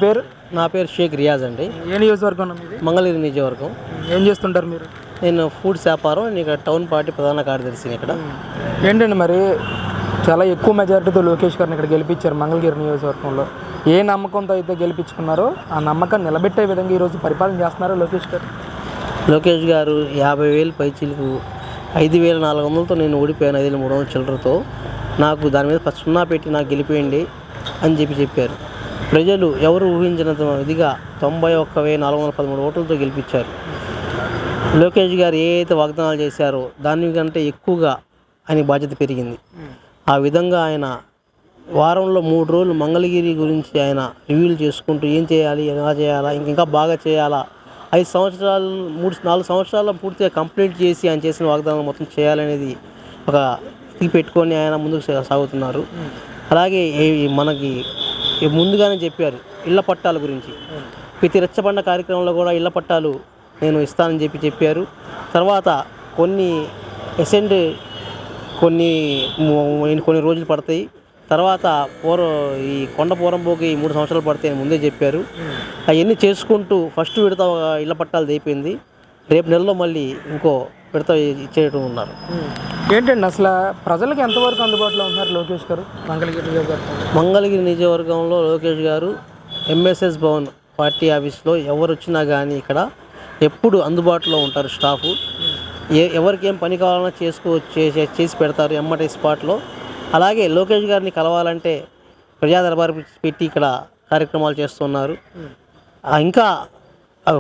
పేరు? నా పేరు షేక్ రియాజ్ అండి. ఏ నియోజకవర్గం మీది? మంగళగిరి నియోజకవర్గం. ఏం చేస్తుంటారు మీరు? నేను ఫుడ్స్ వ్యాపారం, ఇక్కడ టౌన్ పార్టీ ప్రధాన కార్యదర్శిని. ఇక్కడ ఏంటండి మరి చాలా ఎక్కువ మెజారిటీతో లోకేష్ గారిని ఇక్కడ గెలిపించారు మంగళగిరి నియోజకవర్గంలో. ఏ నమ్మకంతో అయితే గెలిపించుకున్నారో ఆ నమ్మకాన్ని నిలబెట్టే విధంగా ఈరోజు పరిపాలన చేస్తున్నారు లోకేష్ గారు. లోకేష్ గారు 50,000 పైచీలకు 5,400తో నేను ఓడిపోయాను. 5,300 చిల్లరతో. నాకు దాని మీద సున్నా పెట్టి నాకు గెలిపేయండి అని చెప్పారు. ప్రజలు ఎవరు ఊహించినంత ఇదిగా 91,413 ఓట్లతో గెలిపించారు. లోకేష్ గారు ఏ అయితే వాగ్దానాలు చేశారో దానికంటే ఎక్కువగా ఆయన బాధ్యత పెరిగింది. ఆ విధంగా ఆయన వారంలో 3 రోజులు మంగళగిరి గురించి ఆయన రివ్యూలు చేసుకుంటూ ఏం చేయాలి, ఎలా చేయాలా, ఇంకా బాగా చేయాలా, 4 సంవత్సరాలు పూర్తిగా కంప్లీట్ చేసి ఆయన చేసిన వాగ్దానాలు మొత్తం చేయాలనేది ఒక ఇది పెట్టుకొని ఆయన ముందుకు సాగుతున్నారు. అలాగే మనకి ముందుగానే చెప్పారు ఇళ్ల పట్టాల గురించి. ప్రతి రెచ్చబండ కార్యక్రమంలో కూడా ఇళ్ల పట్టాలు నేను ఇస్తానని చెప్పారు. తర్వాత కొన్ని కొన్ని రోజులు పడతాయి, తర్వాత ఈ కొండ పోరంబోకి 3 సంవత్సరాలు పడతాయి అని ముందే చెప్పారు. అవన్నీ చేసుకుంటూ ఫస్ట్ విడత ఇళ్ల పట్టాలు అయిపోయింది. రేపు నెలలో మళ్ళీ ఇంకో విడత ఇచ్చేయడం ఉన్నారు. ఏంటండి అసలు ప్రజలకు ఎంతవరకు అందుబాటులో ఉన్నారు లోకేష్ గారు మంగళగిరి నియోజకవర్గంలో? లోకేష్ గారు ఎంఎస్ఎస్ భవన్ పార్టీ ఆఫీస్లో ఎవరు వచ్చినా కానీ ఇక్కడ ఎప్పుడు అందుబాటులో ఉంటారు. స్టాఫ్ ఎవరికి ఏం పని కావాలన్నా చేసి పెడతారు ఎమ్మటి స్పాట్లో. అలాగే లోకేష్ గారిని కలవాలంటే ప్రజా దర్బార్ పెట్టి ఇక్కడ కార్యక్రమాలు చేస్తున్నారు. ఇంకా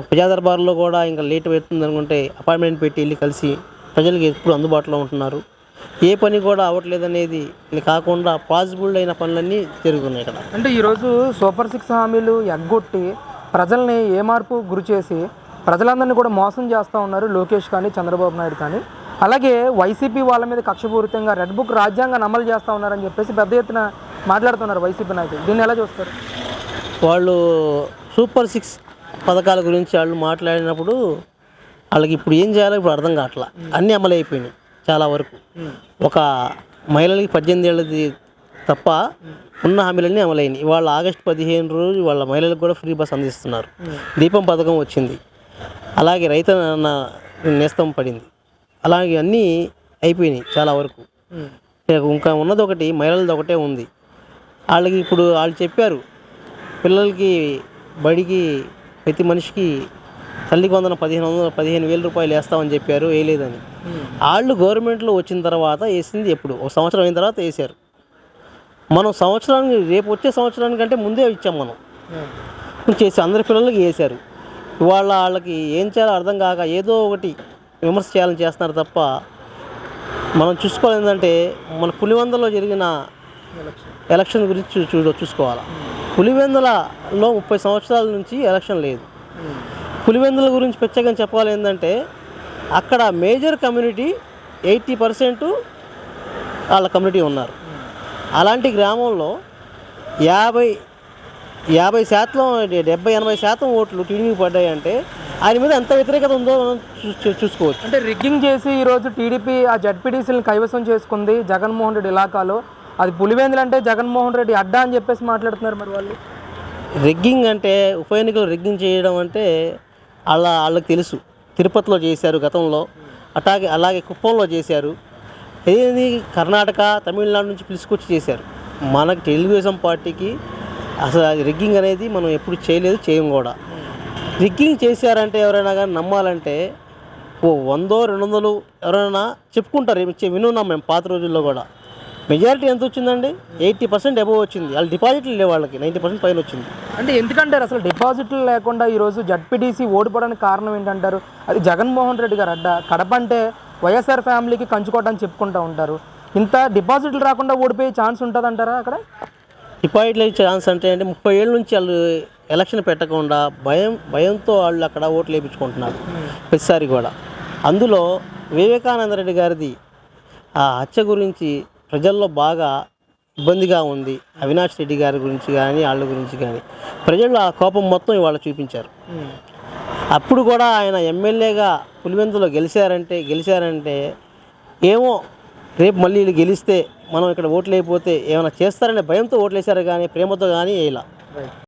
ప్రజా దర్బార్లో కూడా ఇంకా లేట్ అవుతుంది అనుకుంటే అపాయింట్మెంట్ పెట్టి వెళ్ళి కలిసి ప్రజలకు ఎప్పుడు అందుబాటులో ఉంటున్నారు. ఏ పని కూడా అవ్వట్లేదనేది కాకుండా పాసిబుల్ అయిన పనులన్నీ జరుగుతున్నాయి ఇక్కడ. అంటే ఈరోజు సూపర్ 6 హామీలు ఎగ్గొట్టి ప్రజల్ని ఏ మార్పు గురి చేసి ప్రజలందరినీ కూడా మోసం చేస్తూ ఉన్నారు లోకేష్ కానీ చంద్రబాబు నాయుడు కానీ. అలాగే వైసీపీ వాళ్ళ మీద కక్షపూరితంగా రెడ్ బుక్ రాజ్యాంగాన్ని అమలు చేస్తూ ఉన్నారని చెప్పేసి పెద్ద ఎత్తున మాట్లాడుతున్నారు వైసీపీ నాయకులు. దీన్ని ఎలా చూస్తారు? వాళ్ళు సూపర్ 6 పథకాల గురించి వాళ్ళు మాట్లాడినప్పుడు వాళ్ళకి ఇప్పుడు ఏం చేయాలో ఇప్పుడు అర్థం కావట్లా. అన్నీ అమలు అయిపోయినాయి చాలా వరకు. ఒక మహిళలకి 18 ఏళ్ళది తప్ప ఉన్న హామీలన్నీ అమలైనాయి. ఇవాళ ఆగస్టు 15 రోజు వాళ్ళ మహిళలకు కూడా ఫ్రీ బస్ అందిస్తున్నారు. దీపం పథకం వచ్చింది. అలాగే రైతు నేస్తం పడింది. అలాగే అన్నీ అయిపోయినాయి చాలా వరకు. ఇంకా ఉన్నది ఒకటి, మహిళలది ఒకటే ఉంది. వాళ్ళకి ఇప్పుడు వాళ్ళు చెప్పారు పిల్లలకి బడికి ప్రతి మనిషికి తల్లికి వందన 15,000 రూపాయలు వేస్తామని చెప్పారు. వేయలేదని. వాళ్ళు గవర్నమెంట్లో వచ్చిన తర్వాత వేసింది ఎప్పుడు? 1 సంవత్సరం అయిన తర్వాత వేశారు. మనం రేపు వచ్చే సంవత్సరానికంటే ముందే ఇచ్చాం మనం చేసి అందరి పిల్లలకి వేశారు. ఇవాళ వాళ్ళకి ఏం చేయాలో అర్థం కాక ఏదో ఒకటి విమర్శ చేయాలని చేస్తున్నారు తప్ప మనం చూసుకోవాలి. ఏంటంటే మన పులివెందులో జరిగిన ఎలక్షన్ గురించి చూసుకోవాలి. పులివెందులలో 30 సంవత్సరాల నుంచి ఎలక్షన్ లేదు. పులివెందుల గురించి ప్రత్యేకంగా చెప్పాలి ఏంటంటే అక్కడ మేజర్ కమ్యూనిటీ 80% వాళ్ళ కమ్యూనిటీ ఉన్నారు. అలాంటి గ్రామంలో 50% 70-80% ఓట్లు టీడీపీ పడ్డాయంటే ఆయన మీద ఎంత వ్యతిరేకత ఉందో మనం చూసుకోవచ్చు. అంటే రిగ్గింగ్ చేసి ఈరోజు టీడీపీ ఆ జడ్పీటీసీలను కైవసం చేసుకుంది జగన్మోహన్ రెడ్డి ఇలాకాలో. అది పులివెందులు అంటే జగన్మోహన్ రెడ్డి అడ్డా అని చెప్పేసి మాట్లాడుతున్నారు. మరి వాళ్ళు రిగ్గింగ్ అంటే ఉప ఎన్నికలు రిగ్గింగ్ చేయడం అంటే వాళ్ళకి తెలుసు. తిరుపతిలో చేశారు గతంలో, అలాగే కుప్పంలో చేశారు. ఏది కర్ణాటక తమిళనాడు నుంచి పిలుచుకొచ్చి చేశారు. మనకి తెలుగుదేశం పార్టీకి అసలు రిగ్గింగ్ అనేది మనం ఎప్పుడు చేయలేదు, చేయం కూడా. రిగ్గింగ్ చేశారంటే ఎవరైనా కానీ నమ్మాలంటే 100-200 ఎవరైనా చెప్పుకుంటారు. వినున్నాం మేము పాత రోజుల్లో కూడా. మెజారిటీ ఎంత వచ్చిందండి? 80% అబోవ్ వచ్చింది. వాళ్ళు డిపాజిట్లు లేవు, వాళ్ళకి 90% పైన వచ్చింది. అంటే ఎందుకంటారు అసలు డిపాజిట్లు లేకుండా ఈరోజు జడ్పీటీసీ ఓడిపోవడానికి కారణం ఏంటంటారు? అది జగన్మోహన్ రెడ్డి గారు అడ్డ. కడప అంటే వైఎస్ఆర్ ఫ్యామిలీకి కంచుకోవడానికి చెప్పుకుంటూ ఉంటారు. ఇంత డిపాజిట్లు రాకుండా ఓడిపోయే ఛాన్స్ ఉంటుంది అంటారా? అక్కడ డిపాజిట్లు ఛాన్స్ అంటే 30 ఏళ్ళ నుంచి వాళ్ళు ఎలక్షన్ పెట్టకుండా భయంతో వాళ్ళు అక్కడ ఓట్లు వేయించుకుంటున్నారు ప్రతిసారి కూడా. అందులో వివేకానంద రెడ్డి గారిది ఆ హత్య గురించి ప్రజల్లో బాగా ఇబ్బందిగా ఉంది. అవినాష్ రెడ్డి గారి గురించి కానీ వాళ్ళ గురించి కానీ ప్రజలు ఆ కోపం మొత్తం ఇవాళ చూపించారు. అప్పుడు కూడా ఆయన ఎమ్మెల్యేగా పులివెందులో గెలిచారంటే ఏమో రేపు మళ్ళీ వీళ్ళు గెలిస్తే మనం ఇక్కడ ఓట్లు అయిపోతే ఏమైనా చేస్తారనే భయంతో ఓట్లు వేశారు కానీ ప్రేమతో కానీ వేయాల.